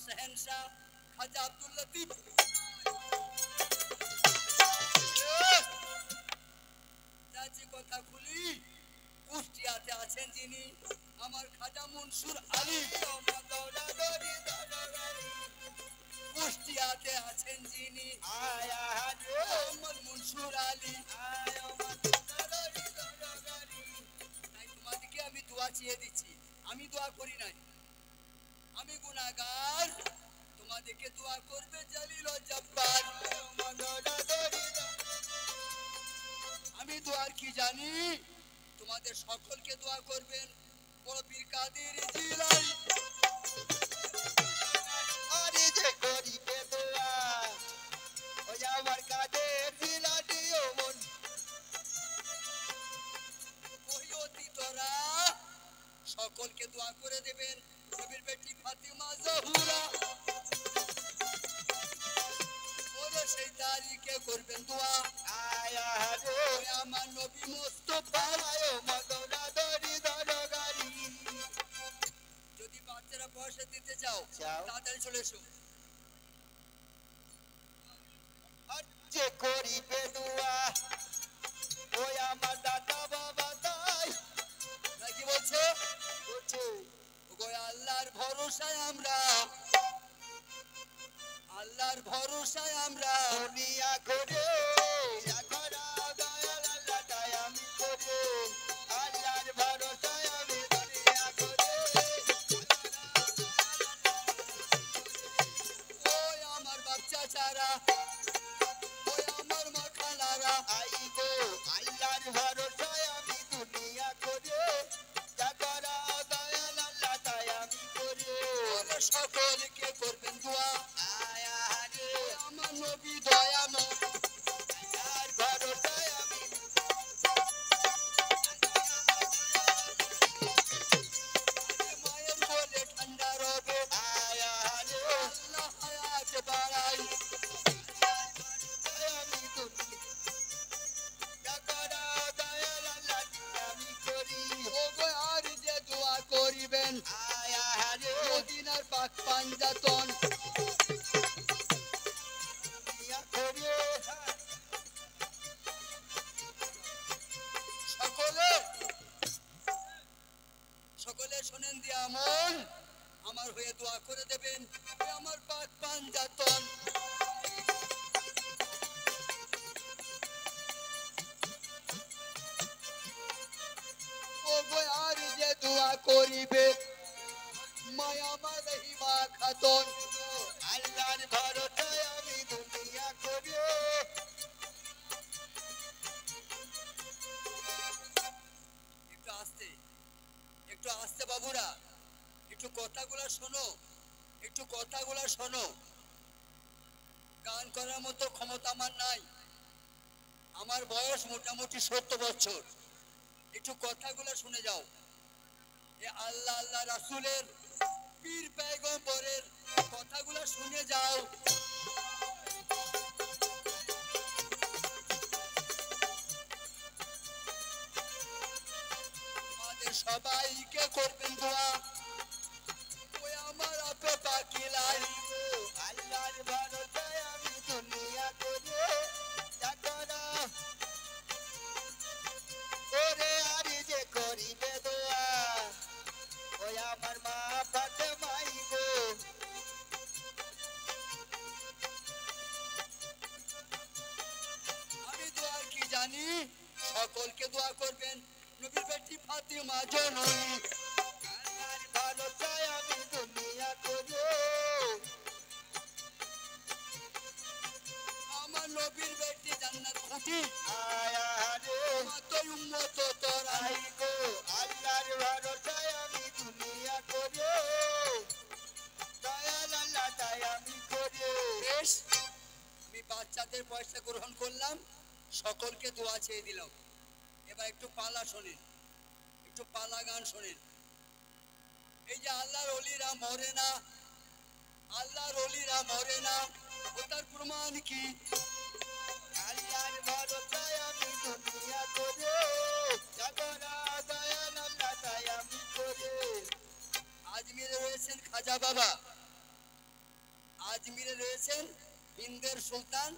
शहनशाह खाजा আব্দুল লতিফ চাচি কথা খুলি কুষ্টিয়াতে আছেন যিনি আমার খাজা মনসুর আলী কুষ্টিয়াতে আছেন যিনি মোহাম্মদ মনসুর আলী তাই তোমাদেরকে আমি দোয়া চেয়ে দিচ্ছি আমি দোয়া করি নাই আমি গুনাহগার তোমাদেরকে দোয়া করবে জলিল ও জব্বার আমি দোয়ার কি জানি তোমাদের সকলকে দোয়া করবেন বড় পীর কাদের জিলানী আরে যে গরিবে দোয়া ওই আমার কাদের জিলানী ও মন ওই অতীতরা সকলকে দোয়া করে দেবেন নবীর বেটি ফাতিমা জহুরা ওরে সেই তারিখে করবেন দোয়া আয়া রে আমার নবী মুস্তাফা আয় মদনা দরি দরগারি যদি বাচ্চারা পয়সা দিতে চাও তাড়াতাড়ি চলে এসো আর যে করিবে দোয়া ওই আমার দাদা বাবা তাই নাকি বলছে ওগো আল্লাহর ভরসায় আমরা আল্লাহর ভরসায় আমরা দুনিয়া করে সাগরা দয়াল আল্লাহ তাই আমি করে আল্লাহর ভরসায় আমি দুনিয়া করে ওই আমার বাচ্চা চারা ওই আমার মাখালারা আই গো আল্লাহর ভরসায় আমি দুনিয়া করে সাগরা দয়াল আল্লাহ তাই আমি করে সকলকে করবেন দোয়া আমার নবী দয়াময় আর ভরসায় আমি মায়ের বলে ঠান্ডা রবে আয়া রে আল্লাহ হায়াত বাড়াই আমি তুমি টাকারা দয়াল আল্লাহ আমি করি ওগো আর যে দোয়া করিবেন আয়া রে মদিনার পাক পাঞ্জাতন সকলে শোনেন দিয়া মন আমার হয়ে দোয়া করে দেবেন আমার পাক পাঞ্জাতন ও গো আর যে দোয়া করিবে মায়া মারহিমা খাতুন আল্লাহর ভরসায় আমি দুনিয়া করি একটু আস্তে বাবুরা একটু কথাগুলো শোনো গান করার মতো ক্ষমতা আমার নাই আমার বয়স মোটামুটি 70 বছর একটু কথাগুলো শুনে যাও আল্লাহ আল্লাহ রাসূলের পীর পয়গম্বরের কথাগুলো শুনে যাও আমাদের সবাইকে করবেন দোয়া ওই আমার আপে পাকি লাইবো আল্লাহর ভরসায় আমি দুনিয়া করে যাকরা ওরে আরি যে করিবে দোয়া ওই আমার মা ফাতেমাই গো আমি দোয়ার কি জানি সকলকে দোয়া করবেন নবীর বেটি ফাতিমা জননী আল্লাহর ভরসায় আমি দুনিয়া করে আমার নবীর বেটি জান্নাত খুঁটি আয়া রে মত উম্মত তোরাই গো আল্লাহর ভরসায় আমি দুনিয়া করে দয়াল আল্লাহ তাই আমি করে বেশ আমি বাচ্চাদের পয়সা গ্রহণ করলাম সকলকে দোয়া চেয়ে দিলাম এবার একটু পালা শোনেন একটু পালা গান শোনেন এই যে আল্লাহর ওলিরা মরে না আল্লাহর ওলিরা মরে না ওটার প্রমাণ কি আল্লাহর ভরসায় আমি দুনিয়া করে সাগরা দয়াল আল্লাহ তাই আমি করে আজমিরে রয়েছেন খাজা বাবা আজমিরে রয়েছেন হিন্দের সুলতান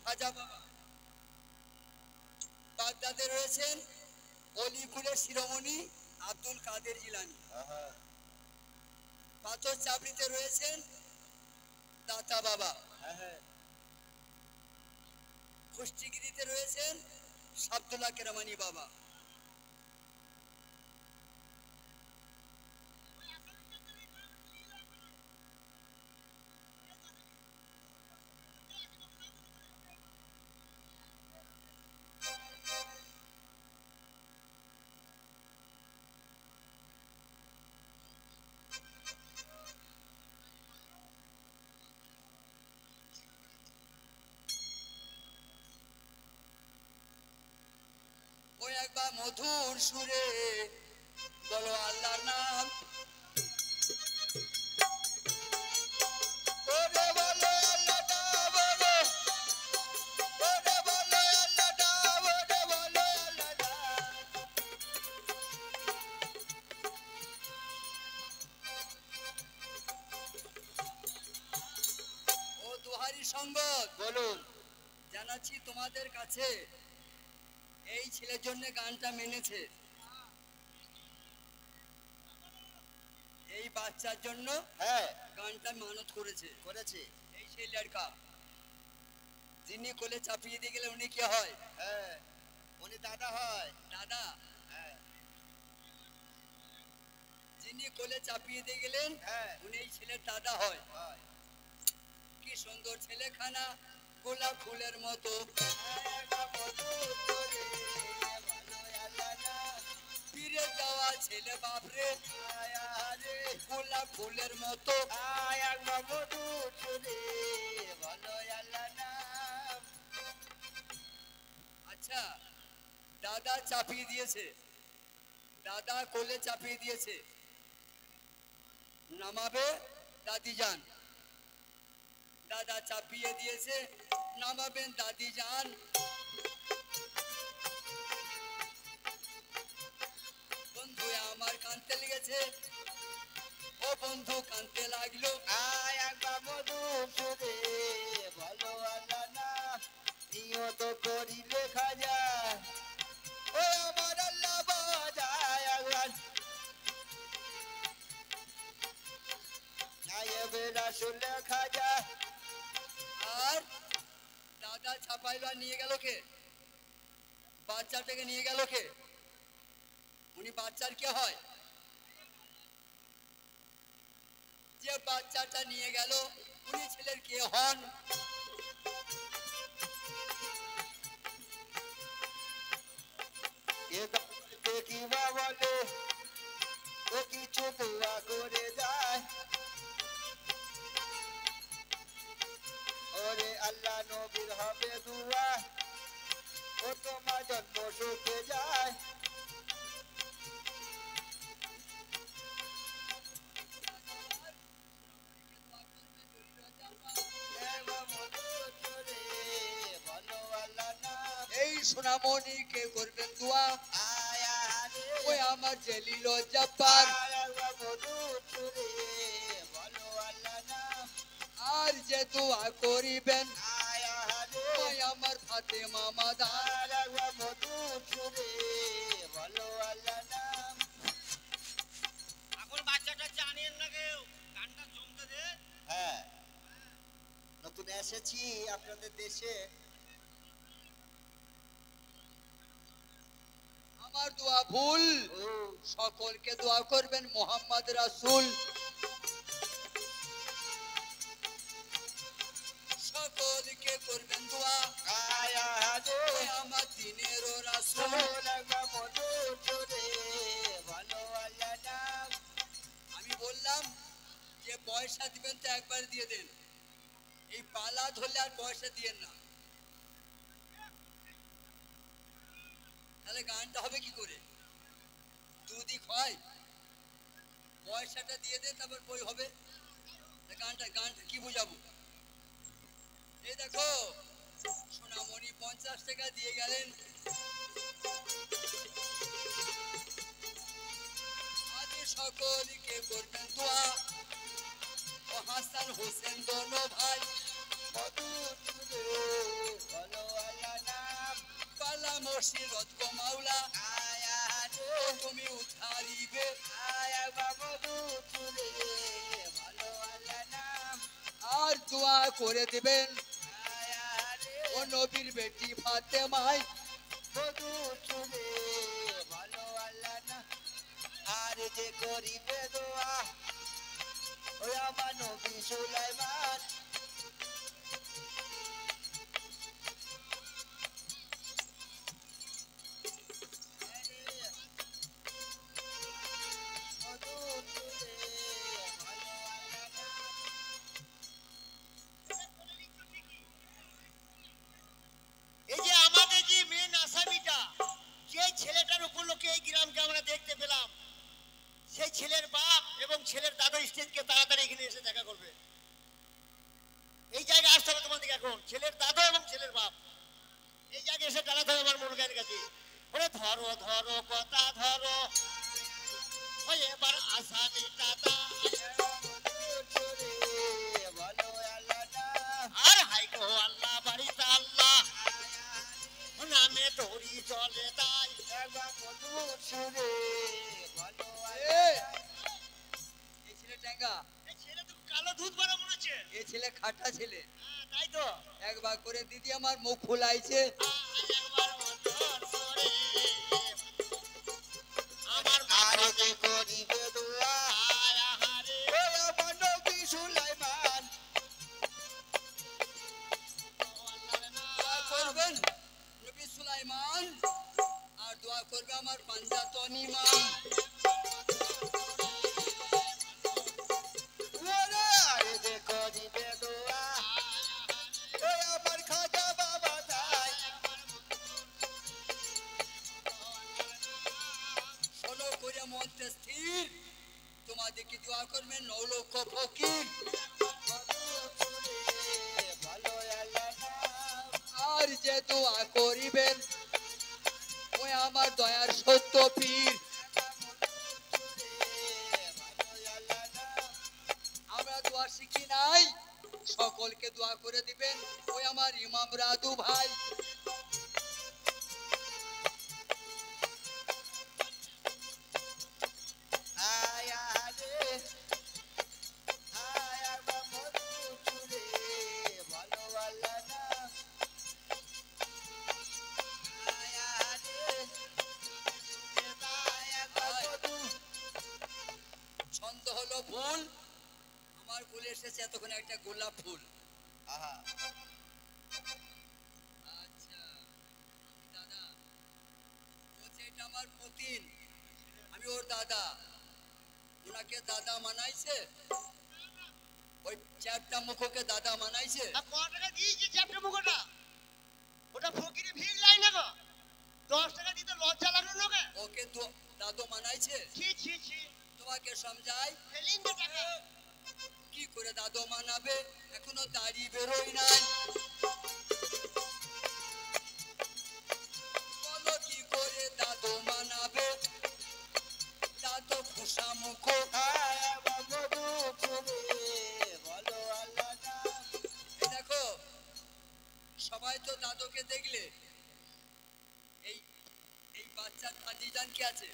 খাজা বাবা, বাগদাদে রয়েছেন অলিপুরের শিরোমণি আব্দুল কাদের জিলানী, পাথর চাবড়িতে রয়েছেন দাতা বাবা, কুষ্টিগিরিতে রয়েছেন সাবদুল্লাহ কেরামানি বাবা। ওই একবার মধুর সুরে বলো আল্লাহর নাম, ওরে বলো আল্লাহর নাম, ওরে বলো আল্লাহর নাম, ওরে বলো আল্লাহর নাম। ও দুহারি সঙ্গত, বলুন। জানাচ্ছি তোমাদের কাছে এই ছেলের জন্য গানটা মেনেছে, এই বাচ্চার জন্য গানটা মানত করেছে এই সেই লড়কা যিনি কোলে চাপিয়ে দিয়ে গেলে উনি কি হয়? উনি দাদা হয়। দাদা, যিনি কোলে চাপিয়ে দিয়ে গেলেন উনি এই ছেলের দাদা হয়। কি সুন্দর ছেলেখানা, গোলাপ ফুলের মতো, ফিরে যাওয়া ছেলে বাপরে, গোলাপ ফুলের মতো। আচ্ছা, দাদা চাপিয়ে দিয়েছে, দাদা কোলে চাপিয়ে দিয়েছে, নামাবে দাদি যান, দাদা চাপিয়ে দিয়েছে, নামাবেন দাদি যান। বন্ধু আমার কানতে লেগেছে, ও বন্ধু কানতে লাগলো, ভালো আল্লাহ না নিয়ত করিলে খাজা, ও আমার আল্লাহ বাজায় একবার নায়েবে রাসূল খাজা। আর দাদা ছাপাইলো, নিয়ে গেল কে? বাচ্চাটাকে নিয়ে গেল কে? উনি বাচ্চার কে হয়? যে বাচ্চাটা নিয়ে গেল উনি ছেলের কে হন? কি বা বলে, ও কিছু দোয়া করে যায়, ওরে আল্লাহ নবীর হবে দুয়া, ও তোমার জন্ম সুখে যায়। এই সোনামণিকে করবেন দোয়া, ওই আমার জলিল জব্বার, আর যে দোয়া করিবেন ওই আমার ফাতেমা মাদার। এখন বাচ্চাটা জানেন না কেউ, গানটা জমতে দে। হ্যাঁ, নতুন এসেছি আপনাদের দেশে, আমার দোয়া ভুল, সকলকে দোয়া করবেন মোহাম্মদ রাসূল, সকলকে করবেন দোয়া, আমার দিনের রাসূল। আমি বললাম যে পয়সা দিবেন তো একবার দিয়ে দেন, এই পালা ধরলে আর পয়সা দিয়েন না, তাহলে গানটা হবে কি করে? দুদিক হয়, পয়সাটা দিয়ে দেন তারপর বই হবে, গানটা কি বুঝাবো? এই দেখো সোনামণি 50 টাকা দিয়ে গেলেন, আজ সকলকে করবেন দোয়া, ও হাসান হোসেন দোনো বসিরত গো মাওলা তুমি উঠারিবে আর দোয়া করে দিবেন ও নবীর বেটি ফাতেমায় আর যে করিবে দোয়া ওই আমার নবী সুলাইমান এই যে আমাদের যে মেন আসামিটা যে ছেলেটার উপলক্ষে এই গ্রামকে আমরা দেখতে পেলাম সেই ছেলের বাপ এবং ছেলের দাদা স্টেজকে তাড়াতাড়ি এখানে এসে দেখা করবে এই জায়গায় আসতে হবে তোমাদের এখন ছেলের দাদা এবং ছেলের বাপ এই জায়গায় এসে দাঁড়াতে হবে আমার মনুকায়ের কাছে ওরে ধরো ধরো কথা ধরো ওই এবার আসামিটা আর হাই গো আল্লাহ বাড়িতে আল্লাহ নামে দড়ি চলে তাই এই ছেলে ট্যাঙ্গা এই ছেলে তো কালো দুধ ভরা মনে হচ্ছে এই ছেলে খাটা ছেলে তাই তো একবার করে দিদি আমার মুখ ফুলাইছে আমার মারে যে করিবে দোয়া আহারে ও আমার নবী সুলাইমান দোয়া করবেন নবী সুলাইমান আর দোয়া করবে আমার পাঞ্জাতন ইমাম ওরে আরে যে করিবে দোয়া ও আমার খাজা বাবা তাই শোনো করে মন্ত্রে স্থির তোমাদেরকে দোয়া করবে 9 লক্ষ ফকির ভালো আল্লাহ আর যে দোয়া করিবেন ওই আমার দয়ার সত্য পীর আমরা দোয়া শিখি নাই সকলকে দোয়া করে দিবেন ওই আমার ইমাম রাদু ভাই ছন্দ হলো ফুল আমার ফুল এসেছে এতক্ষণ একটা গোলাপ ফুল আচ্ছা দাদা বলছে এটা আমার পুতিন আমি ওর দাদা ওনাকে দাদা মানাইছে ওই চারটা মুখকে দাদা মানাইছে টাকা দিয়েছি চ্যাপ্টা মুখটা ওটা ফকিরে ভিড় লাই না গো 10 টাকা দিতে লজ্জা লাগলো না ওকে তো দাদু মানাইছে ছি ছি ছি তোমাকে সমঝাই ফেলিন দে টাকা কি করে দাদু মানাবে এখনো দাড়ি বেরোই নাই বলো কি করে দাদু মানাবে দাদু খুশা মুখ দেখো সবাই তো দাদুকে দেখলে এই এই বাচ্চার দাদি জান কি আছে